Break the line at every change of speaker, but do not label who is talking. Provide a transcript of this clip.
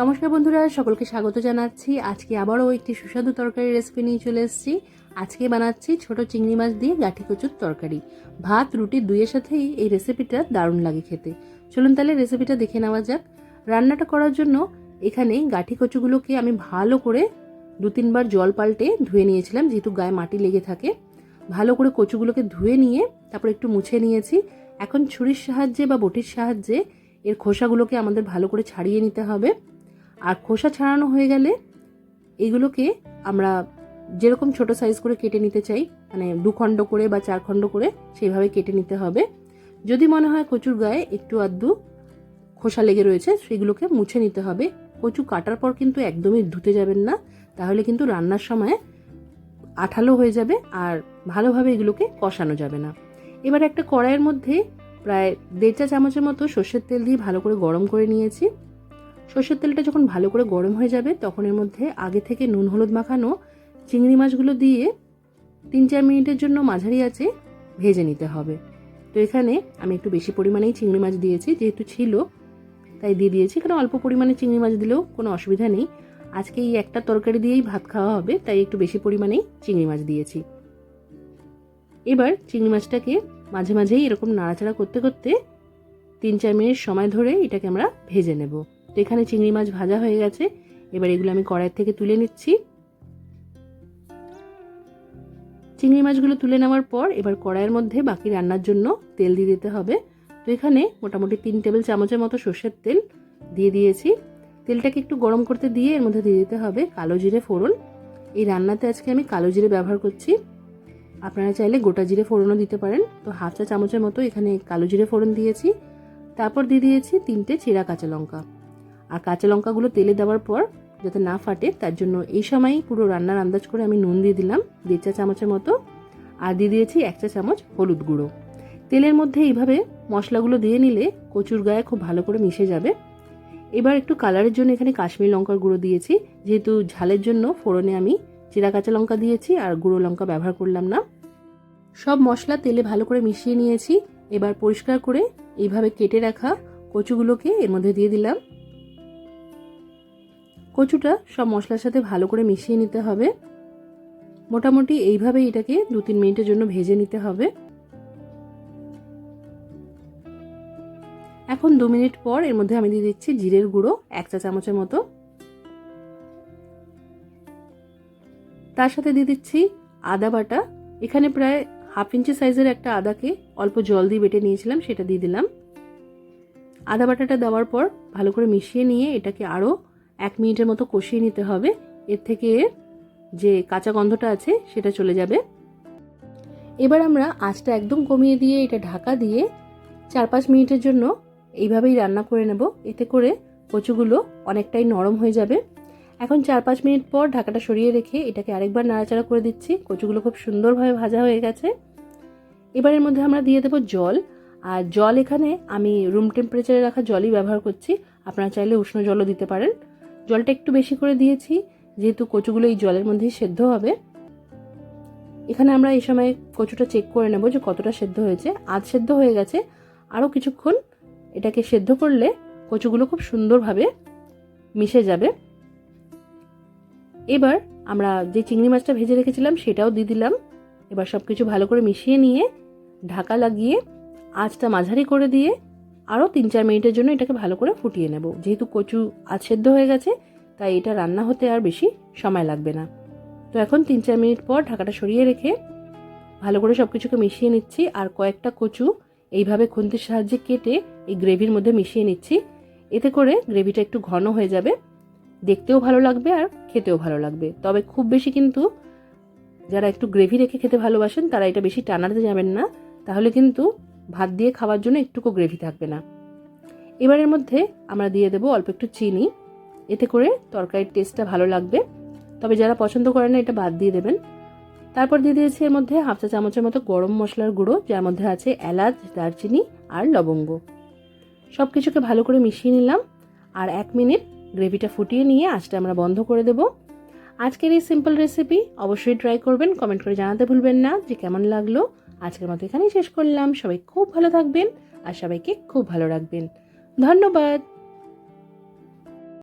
নমস্কার বন্ধুরা, সকলকে স্বাগত জানাচ্ছি। আজকে আবারও একটি সুস্বাদু তরকারি রেসিপি নিয়ে চলে এসেছি। আজকে বানাচ্ছি ছোট চিংড়ি মাছ দিয়ে গাঠি কচুর তরকারি। ভাত রুটি দুইয়ের সাথেই এই রেসিপিটা দারুণ লাগে খেতে। চলুন তাহলে রেসিপিটা দেখে নেওয়া যাক। রান্নাটা করার জন্য এখানে গাঠি কচুগুলোকে আমি ভালো করে 2-3 বার জল পাল্টে ধুয়ে নিয়েছিলাম, যেহেতু গায়ে মাটি লেগে থাকে। ভালো করে কচুগুলোকে ধুয়ে নিয়ে তারপর একটু মুছে নিয়েছি। এখন ছুরির সাহায্যে বা বটির সাহায্যে এর খোসাগুলোকে আমাদের ভালো করে ছাড়িয়ে নিতে হবে। আর খোসা ছাড়ানো হয়ে গেলে এগুলোকে আমরা যেরকম ছোট সাইজ করে কেটে নিতে চাই, মানে 2 খণ্ড করে বা 4 খণ্ড করে সেইভাবে কেটে নিতে হবে। যদি মনে হয় কচুর গায়ে একটু আধটু খোসা লেগে রয়েছে, সেগুলোকে মুছে নিতে হবে। কচু কাটার পর কিন্তু একদমই ধুতে যাবেন না, তাহলে কিন্তু রান্নার সময় আঠালো হয়ে যাবে আর ভালোভাবে এগুলোকে কষানো যাবে না। এবার একটা কড়াইয়ের মধ্যে প্রায় 1.5 চা চামচের মতো সর্ষের তেল দিয়ে ভালো করে গরম করে নিয়েছি। সর্ষের তেলটা যখন ভালো করে গরম হয়ে যাবে, তখন এর মধ্যে আগে থেকে নুন হলুদ মাখানো চিংড়ি মাছগুলো দিয়ে 3-4 মিনিটের জন্য মাঝারি আঁচে ভেজে নিতে হবে। তো এখানে আমি একটু বেশি পরিমাণেই চিংড়ি মাছ দিয়েছি, যেহেতু ছিল তাই দিয়ে দিয়েছি। এখানে অল্প পরিমাণে চিংড়ি মাছ দিলেও কোনো অসুবিধা নেই। আজকে এই একটা তরকারি দিয়েই ভাত খাওয়া হবে, তাই একটু বেশি পরিমাণেই চিংড়ি মাছ দিয়েছি। এবার চিংড়ি মাছটাকে মাঝে মাঝেই এরকম নাড়াচাড়া করতে করতে 3-4 মিনিট সময় ধরে এটাকে আমরা ভেজে নেব। তো এখানে চিংড়ি মাছ ভাজা হয়ে গেছে। এবার এগুলো আমি কড়াই থেকে তুলে নিচ্ছি। চিংড়ি মাছগুলো তুলে নেওয়ার পর এবার কড়াইয়ের মধ্যে বাকি রান্নার জন্য তেল দিয়ে দিতে হবে। তো এখানে মোটামুটি 3 টেবিল চামচের মতো সর্ষের তেল দিয়ে দিয়েছি। তেলটাকে একটু গরম করতে দিয়ে এর মধ্যে দিয়ে দিতে হবে কালো জিরে ফোড়ন। এই রান্নাতে আজকে আমি কালো জিরে ব্যবহার করছি, আপনারা চাইলে গোটা জিরে ফোড়নও দিতে পারেন। তো 1/2 চা চামচের মতো এখানে কালো জিরে ফোড়ন দিয়েছি। তারপর দিয়ে দিয়েছি 3টে চিরা কাঁচা লঙ্কা। আর কাঁচা লঙ্কাগুলো তেলে দেওয়ার পর যাতে না ফাটে, তার জন্য এই সময়ই পুরো রান্নার আন্দাজ করে আমি নুন দিয়ে দিলাম 1.5 চা চামচের মতো। আর দিয়ে দিয়েছি 1 চা চামচ হলুদ গুঁড়ো। তেলের মধ্যে এইভাবে মশলাগুলো দিয়ে নিলে কচুর গায়ে খুব ভালো করে মিশে যাবে। এবার একটু কালারের জন্য এখানে কাশ্মীরি লঙ্কার গুঁড়ো দিয়েছি, যেহেতু ঝালের জন্য ফোড়নে আমি চিরা কাঁচা লঙ্কা দিয়েছি আর গুঁড়ো লঙ্কা ব্যবহার করলাম না। সব মশলা তেলে ভালো করে মিশিয়ে নিয়েছি। এবার পরিষ্কার করে এইভাবে কেটে রাখা কচুগুলোকে এর মধ্যে দিয়ে দিলাম। কচুটা সব মশলার সাথে ভালো করে মিশিয়ে নিতে হবে। মোটামুটি এইভাবে এটাকে 2-3 মিনিটের জন্য ভেজে নিতে হবে। এখন 2 মিনিট পর এর মধ্যে আমি দিয়ে দিচ্ছি জিরের গুঁড়ো 1 চা চামচের মতো। তার সাথে দিয়ে দিচ্ছি আদা বাটা। এখানে প্রায় 1/2 ইঞ্চি সাইজের একটা আদাকে অল্প জল দিয়ে বেটে নিয়েছিলাম, সেটা দিয়ে দিলাম। আদা বাটাটা দেওয়ার পর ভালো করে মিশিয়ে নিয়ে এটাকে আরও 1 মিনিটের মতো কষিয়ে নিতে হবে। এর থেকে যে কাঁচা গন্ধটা আছে সেটা চলে যাবে। এবার আমরা আঁচটা একদম কমিয়ে দিয়ে এটা ঢাকা দিয়ে 4-5 মিনিটের জন্য এইভাবেই রান্না করে নেব। এতে করে কচুগুলো অনেকটাই নরম হয়ে যাবে। এখন 4-5 মিনিট পর ঢাকাটা সরিয়ে রেখে এটাকে আরেকবার নাড়াচাড়া করে দিচ্ছি। কচুগুলো খুব সুন্দরভাবে ভাজা হয়ে গেছে। এবার এর মধ্যে আমরা দিয়ে দেবো জল। আর জল এখানে আমি রুম টেম্পারেচারে রাখা জলই ব্যবহার করছি, আপনারা চাইলে উষ্ণ জলও দিতে পারেন। জলটা একটু বেশি করে দিয়েছি, যেহেতু কচুগুলো এই জলের মধ্যেই সেদ্ধ হবে। এখানে আমরা এই সময় কচুটা চেক করে নেব যে কতটা সেদ্ধ হয়েছে। আধ সেদ্ধ হয়ে গেছে, আরও কিছুক্ষণ এটাকে সেদ্ধ করলে কচুগুলো খুব সুন্দরভাবে মিশে যাবে। এবার আমরা যে চিংড়ি মাছটা ভেজে রেখেছিলাম সেটাও দিয়ে দিলাম। এবার সব কিছু ভালো করে মিশিয়ে নিয়ে ঢাকা লাগিয়ে আঁচটা মাঝারি করে দিয়ে আরও 3-4 মিনিটের জন্য এটাকে ভালো করে ফুটিয়ে নেব। যেহেতু কচু আধ সেদ্ধ হয়ে গেছে, তাই এটা রান্না হতে আর বেশি সময় লাগবে না। তো এখন 3-4 মিনিট পর ঢাকাটা সরিয়ে রেখে ভালো করে সব কিছুকে মিশিয়ে নিচ্ছি। আর কয়েকটা কচু এইভাবে খুন্তির সাহায্যে কেটে এই গ্রেভির মধ্যে মিশিয়ে নিচ্ছি। এতে করে গ্রেভিটা একটু ঘন হয়ে যাবে, দেখতেও ভালো লাগবে আর খেতেও ভালো লাগবে। তবে খুব বেশি কিন্তু যারা একটু গ্রেভি রেখে খেতে ভালোবাসেন তারা এটা বেশি টানাতে যাবেন না, তাহলে কিন্তু ভাত দিয়ে খাওয়ার জন্য একটুকু গ্রেভি থাকবে না। এবারের মধ্যে আমরা দিয়ে দেবো অল্প একটু চিনি, এতে করে তরকারির টেস্টটা ভালো লাগবে। তবে যারা পছন্দ করেন না এটা বাদ দিয়ে দেবেন। তারপর দিয়ে দিয়েছি এর মধ্যে 1/2 চা চামচের মতো গরম মশলার গুঁড়ো, যার মধ্যে আছে এলাচ, দারচিনি আর লবঙ্গ। সব কিছুকে ভালো করে মিশিয়ে নিলাম। আর 1 মিনিট গ্রেভিটা ফুটিয়ে নিয়ে আঁচটা আমরা বন্ধ করে দেব। আজকের এই সিম্পল রেসিপি অবশ্যই ট্রাই করবেন, কমেন্ট করে জানাতে ভুলবেন না যে কেমন লাগলো। আজকের মতো এখানেই শেষ করলাম। সবাই খুব ভালো থাকবেন আর সবাইকে খুব ভালো রাখবেন। ধন্যবাদ।